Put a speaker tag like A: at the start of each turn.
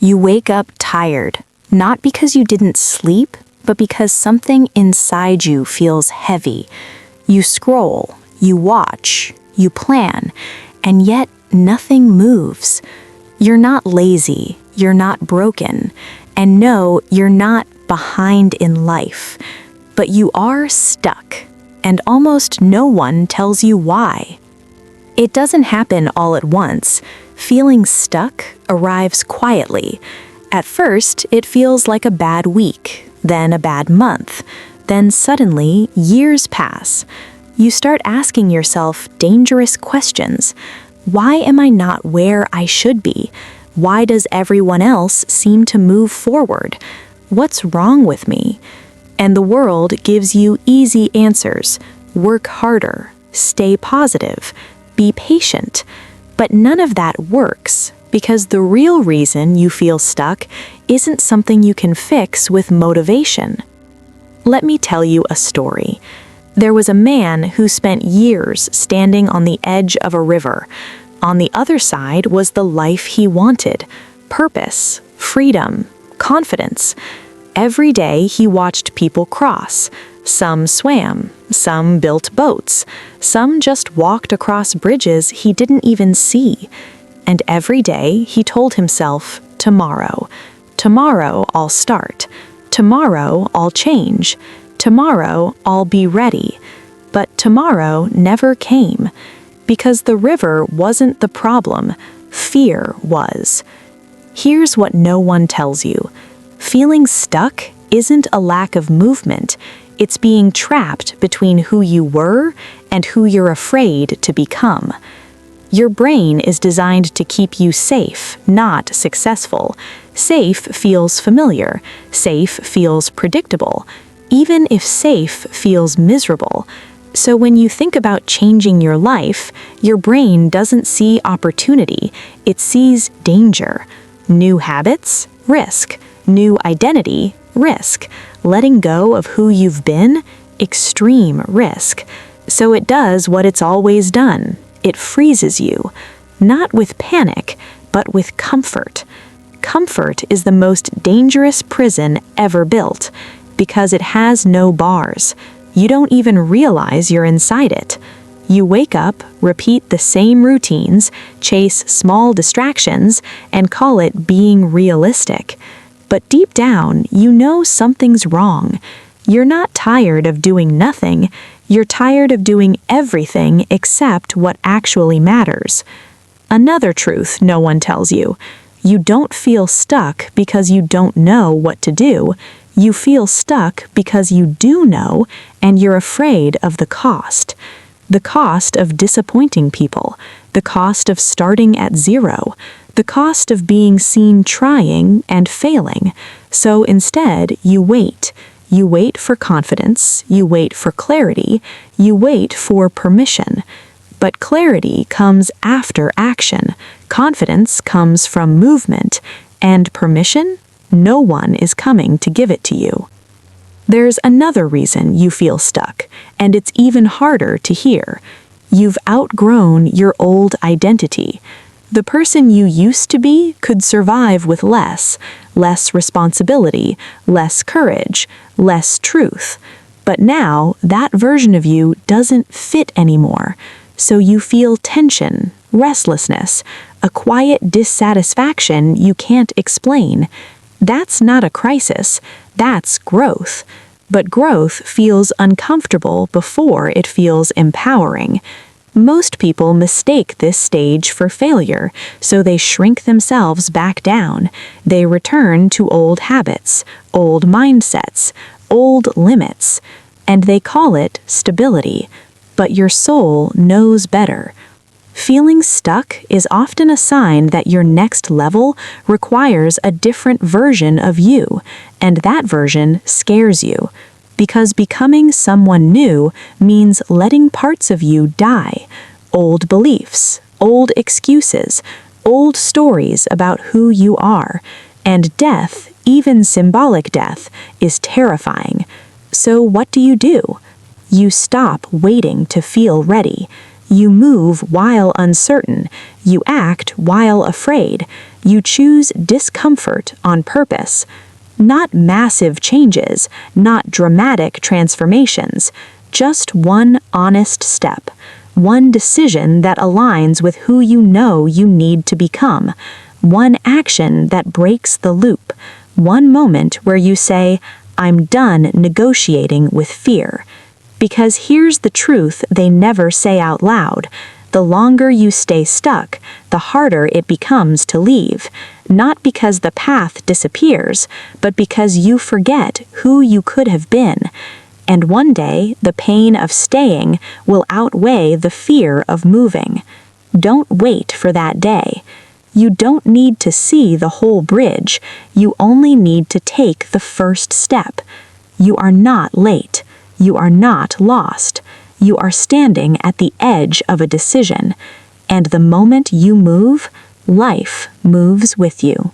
A: You wake up tired, not because you didn't sleep, but because something inside you feels heavy. You scroll, you watch, you plan, and yet nothing moves. You're not lazy, you're not broken, and no, you're not behind in life, but you are stuck, and almost no one tells you why. It doesn't happen all at once. Feeling stuck arrives quietly. At first, it feels like a bad week, then a bad month, then suddenly years pass. You start asking yourself dangerous questions. Why am I not where I should be? Why does everyone else seem to move forward? What's wrong with me? And the world gives you easy answers. Work harder, stay positive, be patient. But none of that works, because the real reason you feel stuck isn't something you can fix with motivation. Let me tell you a story. There was a man who spent years standing on the edge of a river. On the other side was the life he wanted: purpose, freedom, confidence. Every day he watched people cross. Some swam, some built boats, some just walked across bridges he didn't even see. And every day he told himself, tomorrow I'll start. Tomorrow I'll change. Tomorrow I'll be ready. But tomorrow never came, because the river wasn't the problem, fear was. Here's what no one tells you. Feeling stuck isn't a lack of movement. It's being trapped between who you were and who you're afraid to become. Your brain is designed to keep you safe, not successful. Safe feels familiar. Safe feels predictable, even if safe feels miserable. So when you think about changing your life, your brain doesn't see opportunity, it sees danger. New habits? Risk. New identity? Risk. Letting go of who you've been? Extreme risk. So it does what it's always done. It freezes you. Not with panic, but with comfort. Comfort is the most dangerous prison ever built, because it has no bars. You don't even realize you're inside it. You wake up, repeat the same routines, chase small distractions, and call it being realistic. But deep down, you know something's wrong. You're not tired of doing nothing. You're tired of doing everything except what actually matters. Another truth no one tells you. You don't feel stuck because you don't know what to do. You feel stuck because you do know, and you're afraid of the cost. The cost of disappointing people. The cost of starting at zero. The cost of being seen trying and failing. So instead, you wait. You wait for confidence. You wait for clarity. You wait for permission. But clarity comes after action. Confidence comes from movement. And permission? No one is coming to give it to you. There's another reason you feel stuck, and it's even harder to hear. You've outgrown your old identity. The person you used to be could survive with less responsibility, less courage, less truth. But now, that version of you doesn't fit anymore. So you feel tension, restlessness, a quiet dissatisfaction you can't explain. That's not a crisis, that's growth. But growth feels uncomfortable before it feels empowering. Most people mistake this stage for failure, so they shrink themselves back down. They return to old habits, old mindsets, old limits, and they call it stability. But your soul knows better. Feeling stuck is often a sign that your next level requires a different version of you, and that version scares you. Because becoming someone new means letting parts of you die. Old beliefs, old excuses, old stories about who you are. And death, even symbolic death, is terrifying. So what do? You stop waiting to feel ready. You move while uncertain. You act while afraid. You choose discomfort on purpose. Not massive changes, not dramatic transformations, just one honest step, one decision that aligns with who you know you need to become, one action that breaks the loop, one moment where you say, I'm done negotiating with fear. Because here's the truth they never say out loud. The longer you stay stuck, the harder it becomes to leave. Not because the path disappears, but because you forget who you could have been. And one day, the pain of staying will outweigh the fear of moving. Don't wait for that day. You don't need to see the whole bridge. You only need to take the first step. You are not late. You are not lost. You are standing at the edge of a decision. And the moment you move, life moves with you.